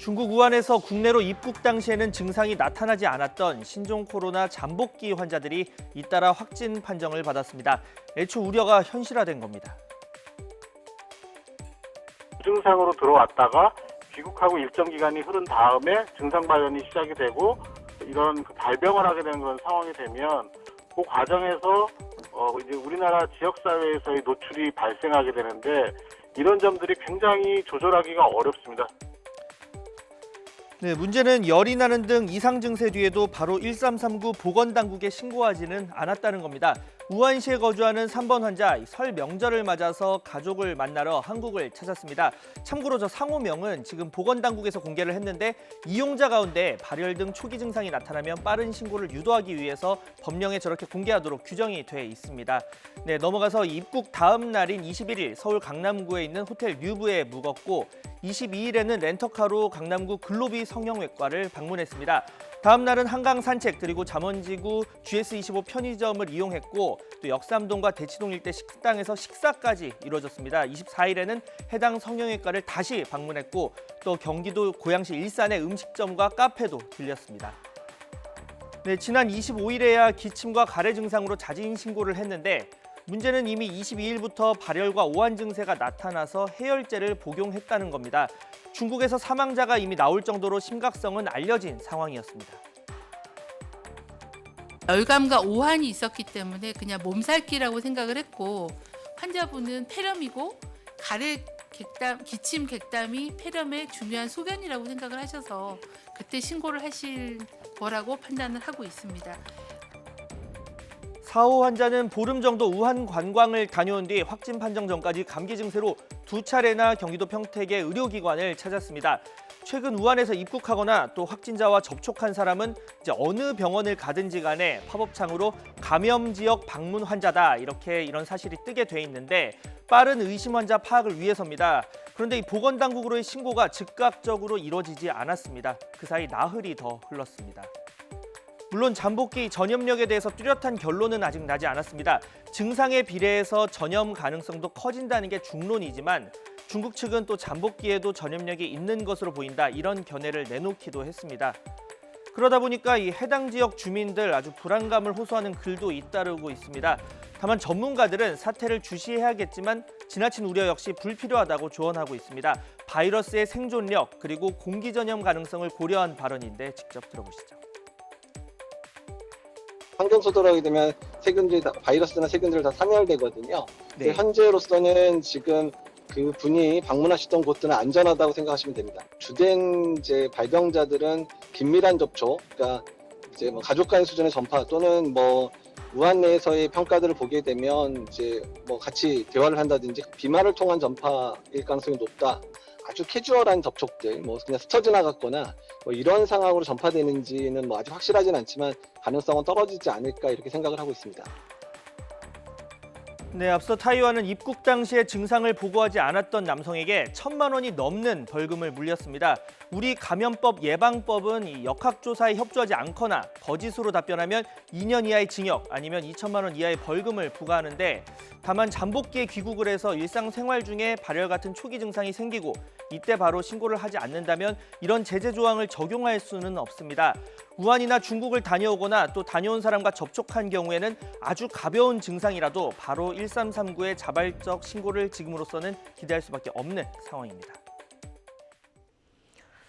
중국 우한에서 국내로 입국 당시에는 증상이 나타나지 않았던 신종 코로나 잠복기 환자들이 잇따라 확진 판정을 받았습니다. 애초 우려가 현실화된 겁니다. 무증상으로 들어왔다가 귀국하고 일정 기간이 흐른 다음에 증상 발현이 시작이 되고 이런 발병을 하게 되는 그런 상황이 되면 그 과정에서 이제 우리나라 지역 사회에서의 노출이 발생하게 되는데 이런 점들이 굉장히 조절하기가 어렵습니다. 네, 문제는 열이 나는 등 이상 증세 뒤에도 바로 1339 보건당국에 신고하지는 않았다는 겁니다. 우한시에 거주하는 3번 환자, 설 명절을 맞아서 가족을 만나러 한국을 찾았습니다. 참고로 저 상호명은 지금 보건당국에서 공개를 했는데 이용자 가운데 발열 등 초기 증상이 나타나면 빠른 신고를 유도하기 위해서 법령에 저렇게 공개하도록 규정이 돼 있습니다. 네, 넘어가서 입국 다음 날인 21일 서울 강남구에 있는 호텔 류브에 묵었고 22일에는 렌터카로 강남구 글로비 성형외과를 방문했습니다. 다음 날은 한강 산책 그리고 잠원지구 GS25 편의점을 이용했고 또 역삼동과 대치동 일대 식당에서 식사까지 이루어졌습니다. 24일에는 해당 성형외과를 다시 방문했고 또 경기도 고양시 일산의 음식점과 카페도 들렸습니다. 네, 지난 25일에야 기침과 가래 증상으로 자진 신고를 했는데 문제는 이미 22일부터 발열과 오한 증세가 나타나서 해열제를 복용했다는 겁니다. 중국에서 사망자가 이미 나올 정도로 심각성은 알려진 상황이었습니다. 열감과 오한이 있었기 때문에 그냥 몸살기라고 생각을 했고 환자분은 폐렴이고 가래 객담, 기침 객담이 폐렴의 중요한 소견이라고 생각을 하셔서 그때 신고를 하실 거라고 판단을 하고 있습니다. 4호 환자는 보름 정도 우한 관광을 다녀온 뒤 확진 판정 전까지 감기 증세로 2차례나 경기도 평택의 의료기관을 찾았습니다. 최근 우한에서 입국하거나 또 확진자와 접촉한 사람은 이제 어느 병원을 가든지 간에 팝업창으로 감염 지역 방문 환자다 이런 사실이 뜨게 돼 있는데 빠른 의심 환자 파악을 위해서입니다. 그런데 이 보건당국으로의 신고가 즉각적으로 이루어지지 않았습니다. 그 사이 나흘이 더 흘렀습니다. 물론 잠복기 전염력에 대해서 뚜렷한 결론은 아직 나지 않았습니다. 증상에 비례해서 전염 가능성도 커진다는 게 중론이지만 중국 측은 또 잠복기에도 전염력이 있는 것으로 보인다 이런 견해를 내놓기도 했습니다. 그러다 보니까 이 해당 지역 주민들 아주 불안감을 호소하는 글도 잇따르고 있습니다. 다만 전문가들은 사태를 주시해야겠지만 지나친 우려 역시 불필요하다고 조언하고 있습니다. 바이러스의 생존력 그리고 공기 전염 가능성을 고려한 발언인데 직접 들어보시죠. 환경 소독하게 되면 세균들이 바이러스나 세균들 다 상혈되거든요. 네. 현재로서는 지금 그 분이 방문하시던 곳들은 안전하다고 생각하시면 됩니다. 주된 이제 발병자들은 긴밀한 접촉, 그러니까 이제 뭐 가족 간 수준의 전파 또는 뭐 우한 내에서의 평가들을 보게 되면 이제 뭐 같이 대화를 한다든지 비말을 통한 전파일 가능성이 높다. 아주 캐주얼한 접촉들, 뭐 그냥 스쳐 지나갔거나 뭐 이런 상황으로 전파되는지는 뭐 아직 확실하진 않지만 가능성은 떨어지지 않을까 이렇게 생각을 하고 있습니다. 네, 앞서 타이완은 입국 당시에 증상을 보고하지 않았던 남성에게 1,000만 원이 넘는 벌금을 물렸습니다. 우리 감염법 예방법은 이 역학조사에 협조하지 않거나 거짓으로 답변하면 2년 이하의 징역 아니면 2천만 원 이하의 벌금을 부과하는데 다만 잠복기에 귀국을 해서 일상생활 중에 발열 같은 초기 증상이 생기고 이때 바로 신고를 하지 않는다면 이런 제재 조항을 적용할 수는 없습니다. 우한이나 중국을 다녀오거나 또 다녀온 사람과 접촉한 경우에는 아주 가벼운 증상이라도 바로 1339의 자발적 신고를 지금으로서는 기대할 수밖에 없는 상황입니다.